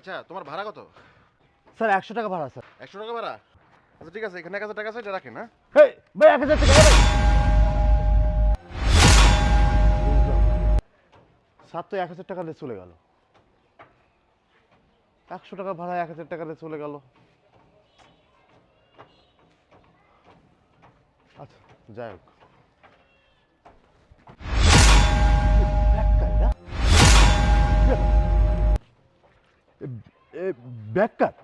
আচ্ছা, তোমার ভাড়া কত? স্যার 100 টাকা ভাড়া স্যার। 100 টাকা ভাড়া? আচ্ছা ঠিক আছে, এখানে 1000 টাকা আছে, এটা রাখেন। হ্যাঁ হেই ভাই 1000 টাকা ভাই। স্যার তো 1000 টাকা দিয়ে চলে গেল। 100 টাকা ভাড়া 1000 টাকা দিয়ে চলে গেল। আচ্ছা যাই হোক। ব্যাগ কার?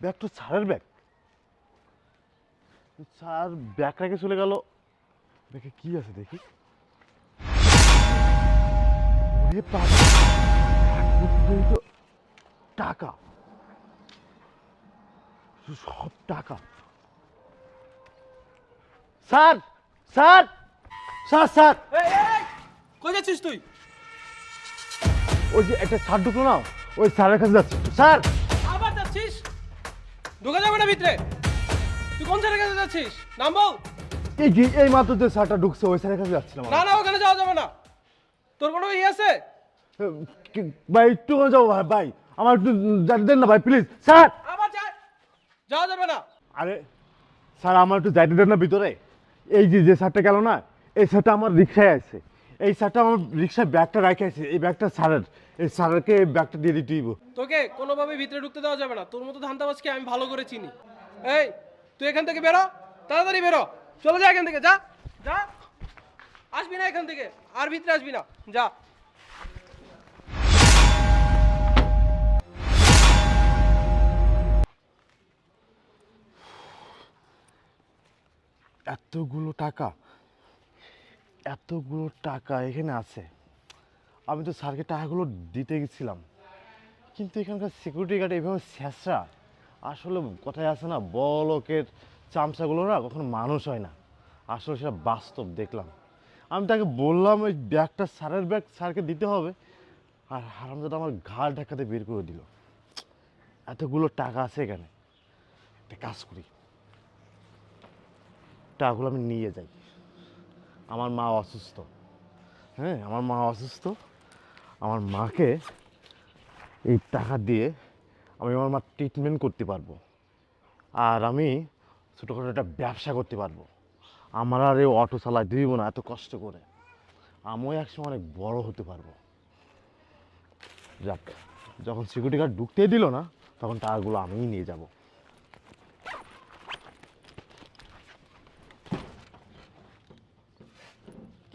ব্যাগ তো স্যারের ব্যাগ। স্যার ব্যাগ রেখে চলে গেল। ব্যাগে কি আছে দেখি। ওরে বাবা, ব্যাগ ভর্তি তো টাকা, সব টাকা। স্যার স্যার স্যার স্যার কই যাচ্ছিস তুই? ওই যে একটা স্যার ঢুকলো না, ওই স্যারের কাছে যাচ্ছি। স্যার আবার যাচ্ছিস? ঢোকা যাবে না ভিতরে। তুই কোন স্যারের কাছে যাচ্ছিস? নাম বল। এই মাত্র যে স্যারটা ঢুকছে ওই স্যারের কাছে যাচ্ছিলাম। না না, ওখানে যাওয়া যাবে না। তোর কোনো আছে? ভাই একটু যাও ভাই, আমার একটু যাইতে দেন না ভাই প্লিজ। স্যার আবার যাওয়া যাবে না। আরে স্যার আমার একটু যাইতে দেন না ভিতরে। এই যে স্যারটা গেল না, এই স্যারটা আমার রিক্সায় আছে। এই স্যারটা আমার রিক্সায় ব্যাগটা রেখে আছে। এই ব্যাগটা স্যারের, এই স্যারকে এই ব্যাগটা দিয়ে দিতে হইব। তোকে কোনোভাবে ভিতরে ঢুকতে দেওয়া যাবে না। তোর মতো ধান্দাবাজকে আমি ভালো করে চিনি। এই তুই এখান থেকে বেরো, তাড়াতাড়ি বেরো। চলে যা এখান থেকে, যা যা। আসবি না এখান থেকে, আর ভিতরে আসবি না, যা। এতগুলো টাকা এখানে আছে। আমি তো স্যারকে টাকাগুলো দিতে গেছিলাম, কিন্তু এখানকার সিকিউরিটি গার্ড এইভাবে ছেঁচড়া। আসলে কথায় আছে না, বড়লোকের চামচাগুলো না কখনো মানুষ হয় না। আসলে সেটা বাস্তব দেখলাম। আমি তাকে বললাম ওই ব্যাগটা স্যারের ব্যাগ, স্যারকে দিতে হবে, আর হারামজাদা আমার ঘাড় ধাক্কাতে বের করে দিল। এতগুলো টাকা আছে এখানে, একটা কাজ করি, টাকাগুলো আমি নিয়ে যাই। আমার মা অসুস্থ, হ্যাঁ আমার মা অসুস্থ। আমার মাকে এই টাকা দিয়ে আমি আমার মা ট্রিটমেন্ট করতে পারবো, আর আমি ছোটোখাটো একটা ব্যবসা করতে পারবো। আমার আর এই অটো চালায় দিব না এত কষ্ট করে। আমিও একসময় অনেক বড় হতে পারবো। যাক, যখন সিকিউরিটি গার্ড ঢুকতেই দিল না, তখন টাকাগুলো আমিই নিয়ে যাব।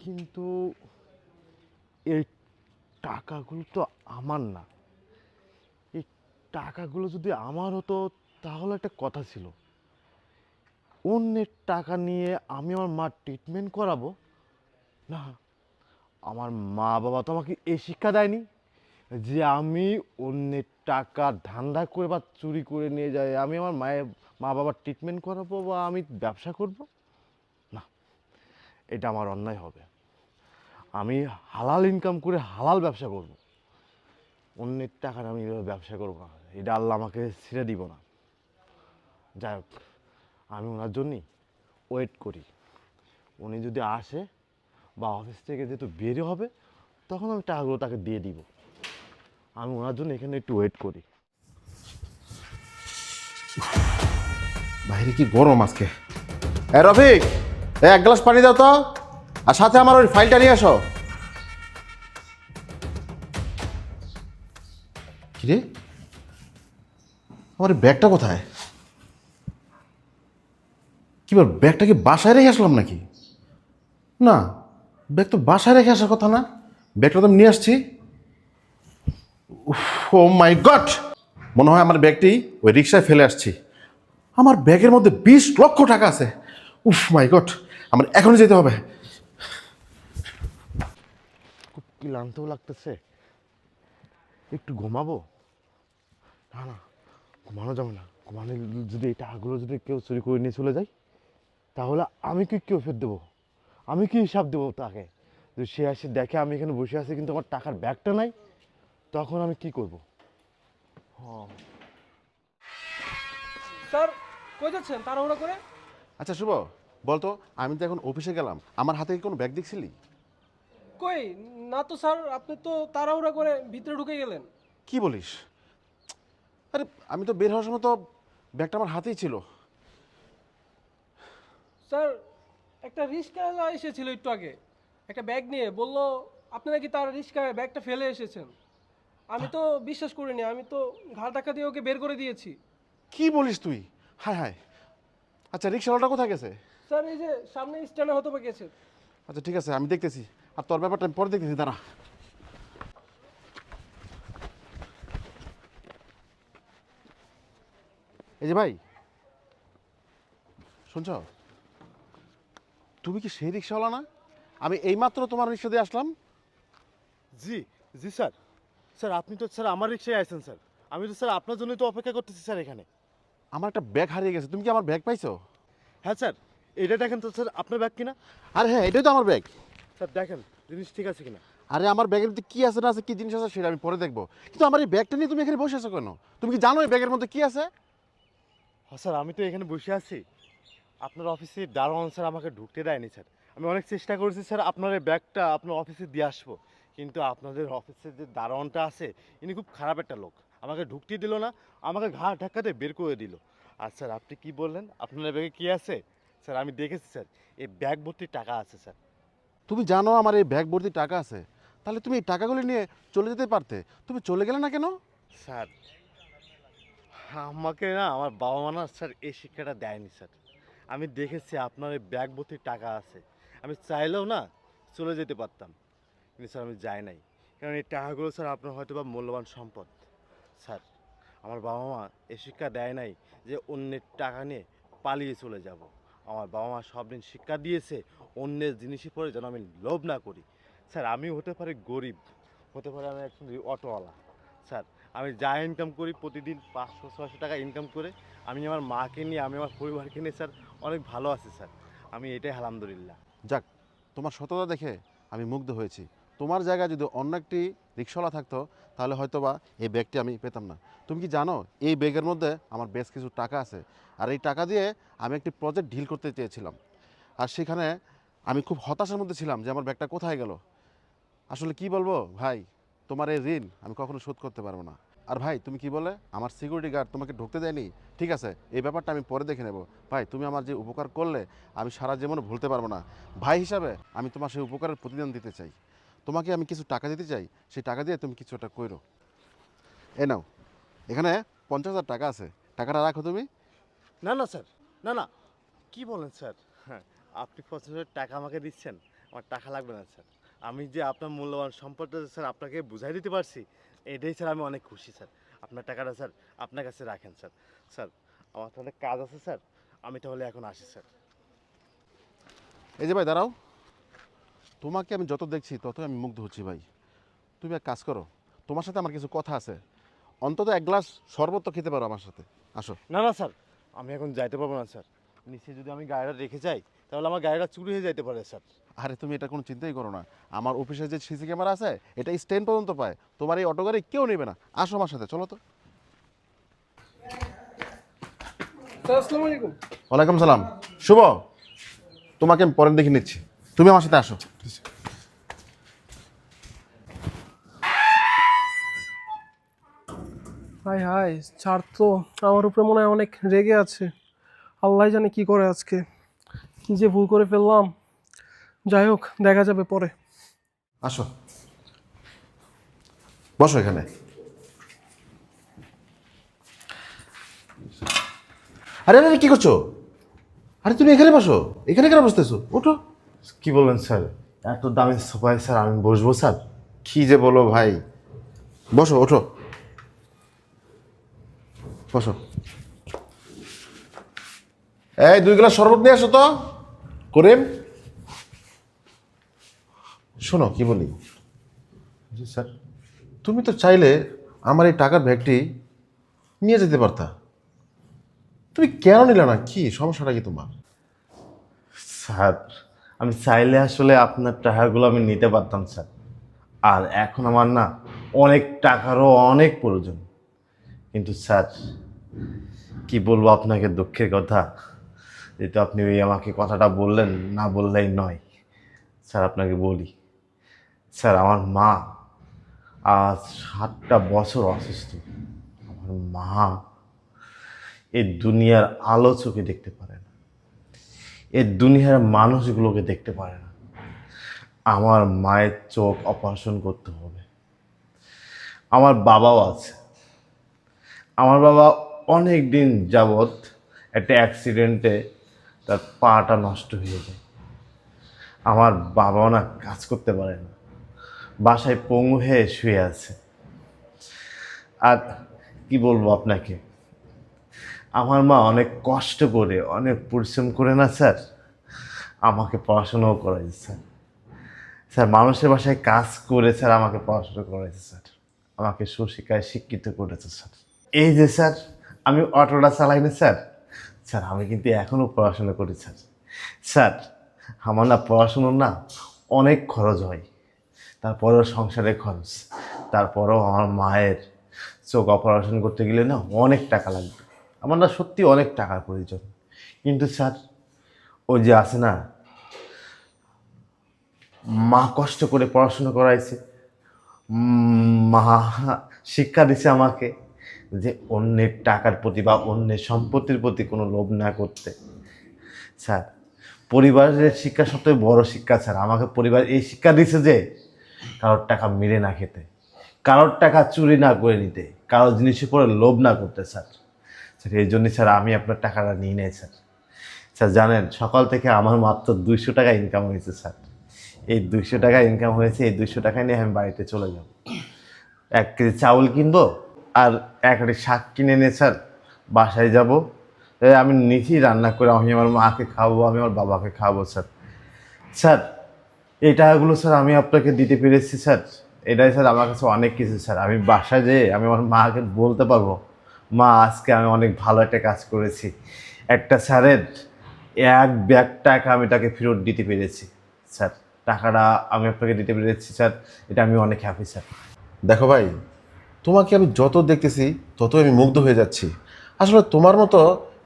কিন্তু এই টাকাগুলো তো আমার না। এই টাকাগুলো যদি আমার হতো তাহলে একটা কথা ছিল। অন্যের টাকা নিয়ে আমি আমার মার ট্রিটমেন্ট করাবো না? আমার মা বাবা তো আমাকে এই শিক্ষা দেয়নি যে আমি অন্যের টাকা ধান্দা করে বা চুরি করে নিয়ে যাই আমি আমার মা বাবার ট্রিটমেন্ট করাবো বা আমি ব্যবসা করব। না, এটা আমার অন্যায় হবে। আমি হালাল ইনকাম করে হালাল ব্যবসা করব। অন্যের টাকার আমি এভাবে ব্যবসা করবো না, এটা আল্লাহ আমাকে ছেড়ে দিব না। যাই হোক, আমি ওনার জন্যই ওয়েট করি। উনি যদি আসে বা অফিস থেকে যেহেতু বের হবে, তখন আমি টাকাগুলো তাকে দিয়ে দিব। আমি ওনার জন্য এখানে একটু ওয়েট করি। বাইরে কি গরম আজকে। রফিক, এক গ্লাস পানি দাও তো, আর সাথে আমার ওই ফাইলটা নিয়ে আসো। কিরে, আমার ব্যাগটা কোথায়? কি বল, ব্যাগটা কি বাসায় রেখে আসলাম নাকি? না, ব্যাগ তো বাসায় রেখে আসার কথা না। ব্যাগটা তো আমি নিয়ে আসছি। ও মাই গড, মনে হয় আমার ব্যাগটি ওই রিক্সায় ফেলে আসছি। আমার ব্যাগের মধ্যে 20 লক্ষ টাকা আছে। উফ মাই গড, আমার এখনই যেতে হবে। খুব ক্লান্তও লাগতেছে, একটু ঘুমাবো। না না, ঘুমানো যাবে না। ঘুমানো যদি এই টাকাগুলো যদি কেউ চুরি করে নিয়ে চলে যায়, তাহলে আমি কি কেউ ফের দেবো? আমি কি হিসাব দেবো তাকে? যদি সে এসে দেখে আমি এখানে বসে আছি কিন্তু আমার টাকার ব্যাগটা নাই, তখন আমি কি করব? স্যার কই যাচ্ছেন তাড়াহুড়ো করে? আচ্ছা শুভ, বলতো, আমি তো এখন অফিসে গেলাম, আমার হাতে কি কোনো ব্যাগ দেখছিলি? কই, না তো স্যার, আপনি তো তাড়াহুড়া করে ভিতরে ঢুকে গেলেন। কি বলিস? আরে আমি তো বের হওয়ার সময় তো ব্যাগটা আমার হাতেই ছিল। স্যার, একটা রিক্সাওয়ালা এসেছিল একটু আগে, একটা ব্যাগ নিয়ে বলল আপনি নাকি তার রিক্সায় ব্যাগটা ফেলে এসেছেন। আমি তো বিশ্বাস করিনি, আমি তো ঘাড় ধাক্কা দিয়ে ওকে বের করে দিয়েছি। কি বলিস তুই? হায় হায়। আচ্ছা রিক্সাওয়ালাটা কোথায় গেছে? স্যার এই যে সামনে স্ট্যান্ডে হয়তো বা গেছে। আচ্ছা ঠিক আছে, আমি দেখতেছি। আর তোর ব্যাপারটা আমি পরে দেখতেছি, দাঁড়া। এই যে ভাই, শুনছ? তুমি কি সেই রিক্সাওয়ালা না? আমি এইমাত্র তোমার রিক্সা দিয়ে আসলাম। জি জি স্যার। স্যার আপনি তো স্যার আমার রিক্সায় আছেন স্যার। আমি তো স্যার আপনার জন্যই তো অপেক্ষা করতেছি স্যার এখানে। আমার একটা ব্যাগ হারিয়ে গেছে, তুমি কি আমার ব্যাগ পাইছো? হ্যাঁ স্যার, এটা দেখেন তো স্যার আপনার ব্যাগ কিনা। আরে হ্যাঁ, এটাই তো আমার ব্যাগ। স্যার দেখেন জিনিস ঠিক আছে কিনা। আরে আমার ব্যাগের মধ্যে কি আছে না আছে, কি জিনিস আছে সেটা আমি পরে দেখবো, কিন্তু আমার এই ব্যাগটা নিয়ে তুমি এখানে বসে আছো কেন? তুমি কি জানো এই ব্যাগের মধ্যে কি আছে? হ্যাঁ স্যার, আমি তো এখানে বসে আছি। আপনার অফিসে দারোয়ান স্যার আমাকে ঢুকতে দেয়নি স্যার। আমি অনেক চেষ্টা করেছি স্যার আপনার এই ব্যাগটা আপনার অফিসে দিয়ে আসবো, কিন্তু আপনাদের অফিসের যে দারোয়ানটা আছে ইনি খুব খারাপ একটা লোক। আমাকে ঢুকতে দিল না, আমাকে ঘাড় ধাক্কাতে বের করে দিল। আর স্যার আপনি কি বললেন আপনার ব্যাগে কি আছে? স্যার আমি দেখেছি স্যার, এই ব্যাগ ভর্তি টাকা আছে স্যার। তুমি জানো আমার এই ব্যাগ ভর্তি টাকা আছে, তাহলে তুমি এই টাকাগুলো নিয়ে চলে যেতে পারতে। তুমি চলে গেলে না কেন? স্যার আমাকে না আমার বাবা মা না স্যার এই শিক্ষাটা দেয়নি স্যার। আমি দেখেছি আপনার এই ব্যাগ ভর্তি টাকা আছে, আমি চাইলেও না চলে যেতে পারতাম, কিন্তু স্যার আমি যাই নাই। কারণ এই টাকাগুলো স্যার আপনার হয়তো বা মূল্যবান সম্পদ। স্যার আমার বাবা মা এই শিক্ষা দেয় নাই যে অন্যের টাকা নিয়ে পালিয়ে চলে যাব। আমার বাবা মা সব দিন শিক্ষা দিয়েছে অন্যের জিনিসই পরে যেন আমি লোভ না করি। স্যার আমি হতে পারি গরিব, হতে পারে আমি একজন অটোওয়ালা, স্যার আমি যা ইনকাম করি প্রতিদিন 500-600 টাকা ইনকাম করে আমি আমার মাকে নিয়ে আমি আমার পরিবারকে নিয়ে স্যার অনেক ভালো আছি স্যার। আমি এটাই আলহামদুলিল্লাহ। যাক, তোমার সততা দেখে আমি মুগ্ধ হয়েছি। তোমার জায়গায় যদি অন্য একটি রিক্সাওয়ালা থাকতো তাহলে হয়তো বা এই ব্যাগটি আমি পেতাম না। তুমি কি জানো এই ব্যাগের মধ্যে আমার বেশ কিছু টাকা আছে, আর এই টাকা দিয়ে আমি একটি প্রজেক্ট ডিল করতে চেয়েছিলাম। আর সেখানে আমি খুব হতাশার মধ্যে ছিলাম যে আমার ব্যাগটা কোথায় গেল। আসলে কি বলবো ভাই, তোমার এই ঋণ আমি কখনো শোধ করতে পারবো না। আর ভাই তুমি কি বলে আমার সিকিউরিটি গার্ড তোমাকে ঢুকতে দেয়নি? ঠিক আছে, এই ব্যাপারটা আমি পরে দেখে নেব। ভাই তুমি আমার যে উপকার করলে আমি সারা জীবনে ভুলতে পারবো না। ভাই হিসাবে আমি তোমার সেই উপকারের প্রতিদান দিতে চাই। তোমাকে আমি কিছু টাকা দিতে চাই, সেই টাকা দিয়ে তুমি কিছু একটা করো। এ নাও, এখানে 50,000 টাকা আছে, টাকাটা রাখো তুমি। না না স্যার, না না, কি বলেন স্যার? হ্যাঁ, আপনি 50,000 টাকা আমাকে দিচ্ছেন, আমার টাকা লাগবে না স্যার। আমি যে আপনার মূল্যবান সম্পদটা স্যার আপনাকে বুঝাই দিতে পারছি, এটাই স্যার আমি অনেক খুশি স্যার। আপনার টাকাটা স্যার আপনার কাছে রাখেন স্যার। স্যার আমার তাহলে কাজ আছে স্যার, আমি তাহলে এখন আসি স্যার। এই যে ভাই দাঁড়াও, তোমাকে আমি যত দেখছি ততই আমি মুগ্ধ হচ্ছি ভাই। তুমি এক কাজ করো, তোমার সাথে আমার কিছু কথা আছে। অন্তত এক গ্লাস শরবত তো খেতে পারো আমার সাথে, আসো। না না স্যার, আমি এখন যাইতে পারবো না স্যার। নিচে যদি আমি গাড়িটা রেখে যাই তাহলে আমার গাড়িটা চুরি হয়ে যাইতে পারে স্যার। আরে তুমি এটা কোনো চিন্তাই করো না, আমার অফিসে যে সিসি ক্যামেরা আছে এটা স্ট্যান্ড পর্যন্ত পায়, তোমার এই অটো গাড়ি কেউ নেবে না। আসো আমার সাথে, চলো তো। স্যার আসসালামু আলাইকুম। ওয়ালাইকুম সালাম। শুভ, তোমাকে আমি পরে দেখে নিচ্ছি, তুমি আমার সাথে আসো। হাই হাই, ছাড় তো, আমার উপরে মনে হয় অনেক রেগে আছে। আল্লাহ জানে কি করে আজকে, কি যে ভুল করে ফেললাম। যাই হোক, দেখা যাবে পরে। আসো, বসো এখানে। আরে আরে কি করছো? আরে তুমি এখানে বসো, এখানে কেন বসতেছো? ওঠো। কি বললেন স্যার? এত দামি সোফায় স্যার আমি বসবো স্যার? কি যে বলো ভাই, বসো, ওঠো, বসো। এই 2 গ্লাস শরবত নিয়ে আসো তো করিম। শোনো কি বলি, জি স্যার। তুমি তো চাইলে আমার এই টাকার ব্যাগটি নিয়ে যেতে পারতা, তুমি কেন নিলে না? কি সমস্যাটা কি তোমার? স্যার আমি চাইলে আসলে আপনার টাকাগুলো আমি নিতে পারতাম স্যার, আর এখন আমার না অনেক টাকারও অনেক প্রয়োজন। কিন্তু স্যার কি বলবো আপনাকে দুঃখের কথা, যেহেতু আপনি ওই আমাকে কথাটা বললেন, না বললেই নয়। স্যার আপনাকে বলি, স্যার আমার মা আজ 7টা বছর অসুস্থ। আমার মা এই দুনিয়ার আলো চোখে দেখতে পারে না, এই দুনিয়ার মানুষগুলোকে দেখতে পারে না। আমার মায়ের চোখ অপারেশন করতে হবে। আমার বাবাও আছে। আমার বাবা অনেক দিন যাবৎ একটা অ্যাক্সিডেন্টে তার পাটা নষ্ট হয়ে যায়। আমার বাবাও না কাজ করতে পারে না, বাসায় পঙ্গু হয়ে শুয়ে আছে। আর কি বলবো আপনাকে, আমার মা অনেক কষ্ট করে অনেক পরিশ্রম করে না স্যার আমাকে পড়াশোনাও করাইছে স্যার। স্যার মানুষের বাসায় কাজ করে স্যার আমাকে পড়াশোনা করাইছে স্যার, আমাকে সুশিক্ষায় শিক্ষিত করেছে স্যার। এই যে স্যার আমি অটোটা চালাই না স্যার, স্যার আমি কিন্তু এখনও পড়াশোনা করি স্যার। স্যার আমার না পড়াশুনোর না অনেক খরচ হয়, তারপরেও সংসারে খরচ, তারপরেও আমার মায়ের চোখ অপারেশন করতে গেলে না অনেক টাকা লাগবে। আমার না সত্যি অনেক টাকার প্রয়োজন। কিন্তু স্যার ওই যে আছে না, মা কষ্ট করে পড়াশোনা করাইছে, মা শিক্ষা দিছে আমাকে যে অন্যের টাকার প্রতি বা অন্যের সম্পত্তির প্রতি কোনো লোভ না করতে। স্যার পরিবারের শিক্ষা সবথেকে বড় শিক্ষা স্যার। আমাকে পরিবার এই শিক্ষা দিছে যে কারোর টাকা মেরে না খেতে, কারোর টাকা চুরি না করে নিতে, কারোর জিনিসের পরে লোভ না করতে স্যার। স্যার এই জন্যই স্যার আমি আপনার টাকাটা নিয়ে নেই স্যার। স্যার জানেন সকাল থেকে আমার মাত্র 200 টাকা ইনকাম হয়েছে স্যার। এই 200 টাকা ইনকাম হয়েছে, এই 200 টাকা নিয়ে আমি বাড়িতে চলে যাব। 1 কেজি চাউল কিনবো আর 1 হাঁড়ি শাক কিনে নিয়ে স্যার বাসায় যাব। আমি নিজেই রান্না করে আমি আমার মাকে খাওয়াবো, আমি আমার বাবাকে খাওয়াবো স্যার। স্যার এই টাকাগুলো স্যার আমি আপনাকে দিতে পেরেছি স্যার, এটাই স্যার আমার কাছে অনেক কিছু স্যার। আমি বাসায় যেয়ে আমি আমার মাকে বলতে পারবো, মা আজকে আমি অনেক ভালো একটা কাজ করেছি। একটা স্যারের 1 ব্যাগ টাকা আমি তাকে ফেরত দিতে পেরেছি স্যার। টাকাটা আমি আপনাকে দিতে পেরেছি স্যার, এটা আমি অনেক হ্যাপি স্যার। দেখো ভাই, তোমাকে আমি যত দেখতেছি ততই আমি মুগ্ধ হয়ে যাচ্ছি। আসলে তোমার মতো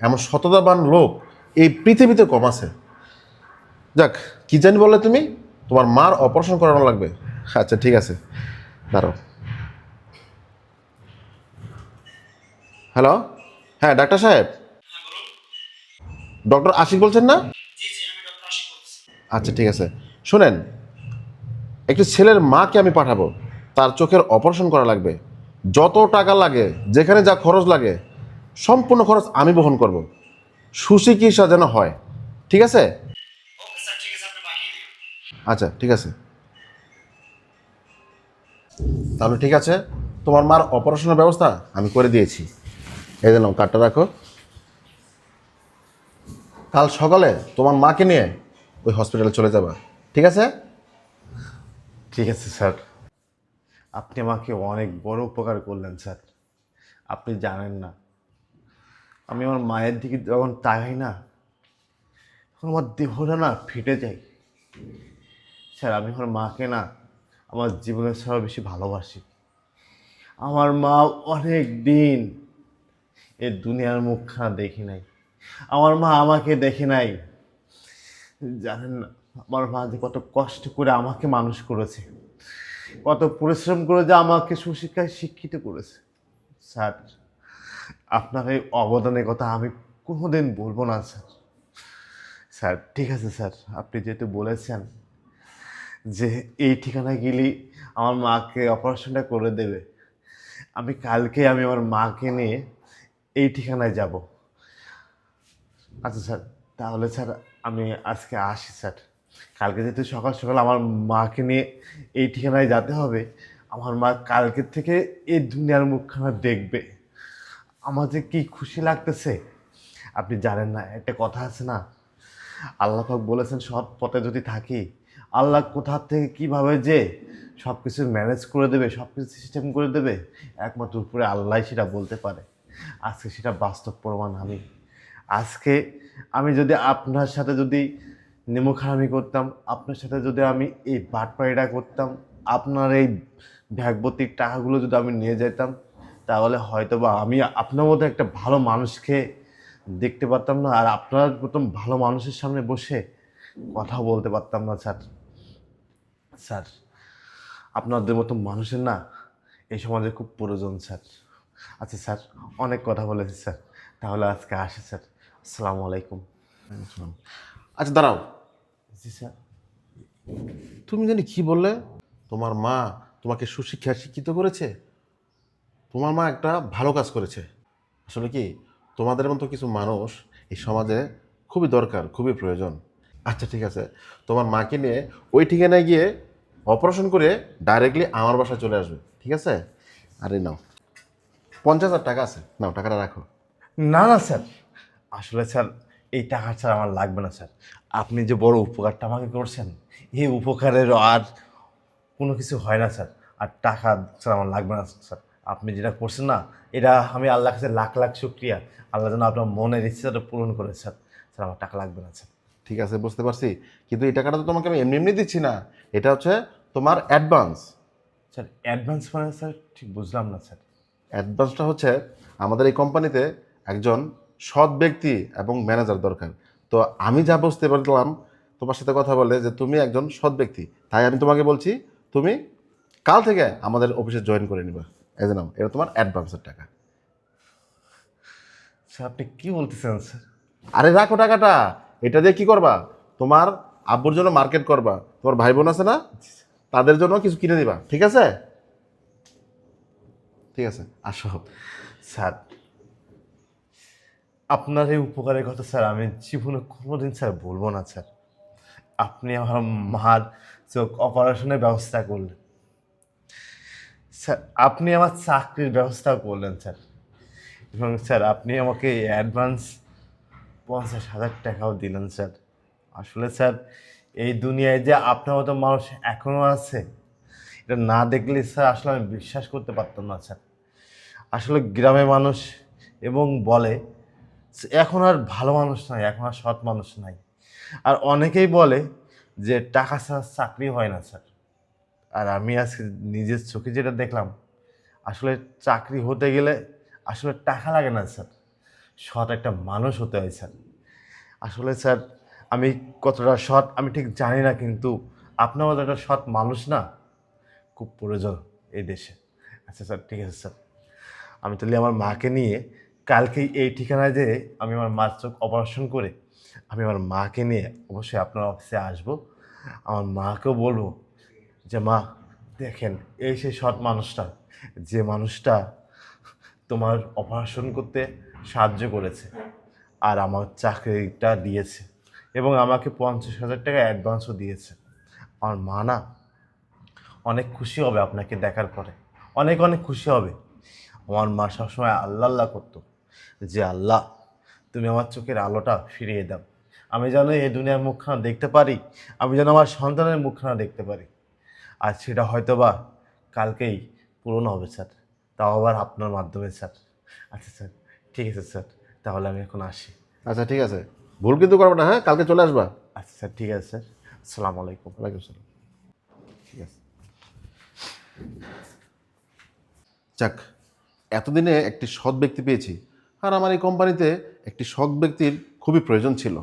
এমন সততাবান লোক এই পৃথিবীতে কম আছে। যাক, কি জানি বললে তুমি, তোমার মার অপারেশন করানো লাগবে। আচ্ছা ঠিক আছে, দাঁড়াও। হ্যালো, হ্যাঁ ডাক্তার সাহেব, ডক্টর আশিক বলছেন না? আচ্ছা ঠিক আছে, শুনেন, একটি ছেলের মাকে আমি পাঠাবো, তার চোখের অপারেশন করা লাগবে। যত টাকা লাগে, যেখানে যা খরচ লাগে, সম্পূর্ণ খরচ আমি বহন করব। সুচিকিৎসা যেন হয়, ঠিক আছে? আচ্ছা ঠিক আছে, তাহলে ঠিক আছে, তোমার মার অপারেশনের ব্যবস্থা আমি করে দিয়েছি। এই জন্য কার্ডটা রাখো। কাল সকালে তোমার মাকে নিয়ে ওই হসপিটালে চলে যাবা, ঠিক আছে? ঠিক আছে স্যার, আপনি আমাকে অনেক বড় উপকার করলেন স্যার। আপনি জানেন না, আমি আমার মায়ের দিকে যখন তাকাই না তখন আমার দেহটা না ফেটে যায় স্যার। আমি আমার মাকে না আমার জীবনের ছাড়া বেশি ভালোবাসি। আমার মা অনেক দিন এই দুনিয়ার মুখখানা দেখি নাই, আমার মা আমাকে দেখে নাই। জানেন না আমার মা যে কত কষ্ট করে আমাকে মানুষ করেছে, কত পরিশ্রম করে যে আমাকে সুশিক্ষায় শিক্ষিত করেছে। স্যার আপনার এই অবদানের কথা আমি কোনোদিন বলবো না স্যার। স্যার ঠিক আছে স্যার, আপনি যেহেতু বলেছেন যে এই ঠিকানায় গেলেই আমার মাকে অপারেশনটা করে দেবে, আমি কালকে আমি আমার মাকে নিয়ে এই ঠিকানায় যাব। আচ্ছা স্যার, তাহলে স্যার আমি আজকে আসি স্যার। কালকে যেহেতু সকাল সকাল আমার মাকে নিয়ে এই ঠিকানায় যেতে হবে, আমার মা কালকের থেকে এই দুনিয়ার মুখখানা দেখবে। আমার যে কি খুশি লাগতেছে আপনি জানেন না। একটা কথা আছে না, আল্লাহ পাক বলেছেন সৎ পথে যদি থাকি, আল্লাহ কোথা থেকে কিভাবে যে সব কিছু ম্যানেজ করে দেবে, সব কিছু সিস্টেম করে দেবে, একমাত্র উপরে আল্লাহ সেটা বলতে পারে। আজকে সেটা বাস্তব প্রমাণ আমি। আজকে আমি যদি আপনার সাথে যদি নেমোখারামি করতাম, আপনার সাথে যদি আমি এই বাটপাড়িটা করতাম, আপনার এই ভ্যাগবতির টাকাগুলো যদি আমি নিয়ে যেতাম, তাহলে হয়তো বা আমি আপনার মতো একটা ভালো মানুষকে দেখতে পারতাম না, আর আপনার প্রথম ভালো মানুষের সামনে বসে কথা বলতে পারতাম না স্যার। স্যার আপনাদের মতো মানুষের না এই সমাজে খুব প্রয়োজন স্যার। আচ্ছা স্যার, অনেক কথা বলেছি স্যার, তাহলে আজকে আসি স্যার। আসসালামু আলাইকুম। আচ্ছা দাঁড়াও, জি স্যার। তুমি জানি কি বললে? তোমার মা তোমাকে সুশিক্ষায় শিক্ষিত করেছে? তোমার মা একটা ভালো কাজ করেছে। আসলে কি, তোমাদের মতো কিছু মানুষ এই সমাজে খুবই দরকার, খুবই প্রয়োজন। আচ্ছা ঠিক আছে, তোমার মাকে নিয়ে ওই ঠিকানায় গিয়ে অপারেশন করে ডাইরেক্টলি আমার বাসায় চলে আসবে, ঠিক আছে? আরে নাও, 50,000 টাকা আছে, নাও টাকাটা রাখো। না না স্যার, আসলে স্যার এই টাকা ছাড়া আমার লাগবে না স্যার। আপনি যে বড় উপকারটা আমাকে করছেন, এই উপকারের আর কোনো কিছু হয় না স্যার। আর টাকা স্যার আমার লাগবে না স্যার। আপনি যেটা করছেন না, এটা আমি আল্লাহর কাছে লাখ লাখ শুক্রিয়া। আল্লাহ যেন আপনার মনের ইচ্ছাটা পূরণ করে স্যার। স্যার আমার টাকা লাগবে না স্যার। ঠিক আছে, বুঝতে পারছি, কিন্তু এই টাকাটা তো তোমাকে আমি এমনি এমনি দিচ্ছি না, এটা হচ্ছে তোমার অ্যাডভান্স। স্যার অ্যাডভান্স মানে স্যার ঠিক বুঝলাম না স্যার। অ্যাডভান্সটা হচ্ছে আমাদের এই কোম্পানিতে একজন সৎ ব্যক্তি এবং ম্যানেজার দরকার। তো আমি যা বুঝতে পারলাম তোমার সাথে কথা বলে যে তুমি একজন সৎ ব্যক্তি, তাই আমি তোমাকে বলছি তুমি কাল থেকে আমাদের অফিসে জয়েন করে নিবা। এই যে নাও, এটা তোমার অ্যাডভান্সের টাকা। স্যার আপনি কি বলতেছেন স্যার? আরে রাখো টাকাটা, এটা দিয়ে কি করবা? তোমার আব্বুর জন্য মার্কেট করবা, তোমার ভাই বোন আছে না, তাদের জন্য কিছু কিনে দিবা, ঠিক আছে? ঠিক আছে, আসো। স্যার আপনার এই উপকারের কথা স্যার আমি জীবনে কোনোদিন স্যার বলবো না স্যার। আপনি আমার মার চোখ অপারেশনের ব্যবস্থা করলেন স্যার, আপনি আমার চাকরির ব্যবস্থা করলেন স্যার, এবং স্যার আপনি আমাকে অ্যাডভান্স 50,000 টাকাও দিলেন স্যার। আসলে স্যার এই দুনিয়ায় যে আপনার মতো মানুষ এখনও আছে, এটা না দেখলে স্যার আসলে আমি বিশ্বাস করতে পারতাম না স্যার। আসলে গ্রামে মানুষ এবং বলে এখন আর ভালো মানুষ নাই, এখন আর সৎ মানুষ নাই। আর অনেকেই বলে যে টাকা ছাড়া চাকরি হয় না স্যার। আর আমি আজকে নিজের চোখে যেটা দেখলাম, আসলে চাকরি হতে গেলে আসলে টাকা লাগে না স্যার, সৎ একটা মানুষ হতে হয় স্যার। আসলে স্যার আমি কতটা সৎ আমি ঠিক জানি না, কিন্তু আপনার মতো একটা সৎ মানুষ না খুব প্রয়োজন এই দেশে। আচ্ছা স্যার ঠিক আছে স্যার, আমি তাহলে আমার মাকে নিয়ে কালকেই এই ঠিকানায় যেয়ে আমি আমার মার চোখ অপারেশন করে আমি আমার মাকে নিয়ে অবশ্যই আপনার অফিসে আসব। আমার মাকেও বলবো যে মা দেখেন, এই সেই সৎ মানুষটা, যে মানুষটা তোমার অপারেশন করতে সাহায্য করেছে আর আমার চাকরিটা দিয়েছে এবং আমাকে 50,000 টাকা অ্যাডভান্সও দিয়েছে। আমার মা না অনেক খুশি হবে আপনাকে দেখার পরে, অনেক অনেক খুশি হবে। আমার মা সবসময় আল্লাহ আল্লাহ করতো যে আল্লাহ তুমি আমার চোখের আলোটা ফিরিয়ে দাও, আমি যেন এই দুনিয়ার মুখখানা দেখতে পারি, আমি যেন আমার সন্তানের মুখখানা দেখতে পারি। আর সেটা হয়তো বা কালকেই পূরণ হবে স্যার, তাও আবার আপনার মাধ্যমে স্যার। আচ্ছা স্যার ঠিক আছে স্যার, তাহলে আমি এখন আসি। আচ্ছা ঠিক আছে, ভুল কিন্তু করবে না, হ্যাঁ? কালকে চলে আসবা। আচ্ছা স্যার ঠিক আছে স্যার, আসসালামু আলাইকুম। ওয়ালাইকুম আসসালাম। ঠিক আছে, যাক, এতদিনে একটি সৎ ব্যক্তি পেয়েছি। আর আমার এই কোম্পানিতে একটি সৎ ব্যক্তির খুবই প্রয়োজন ছিল।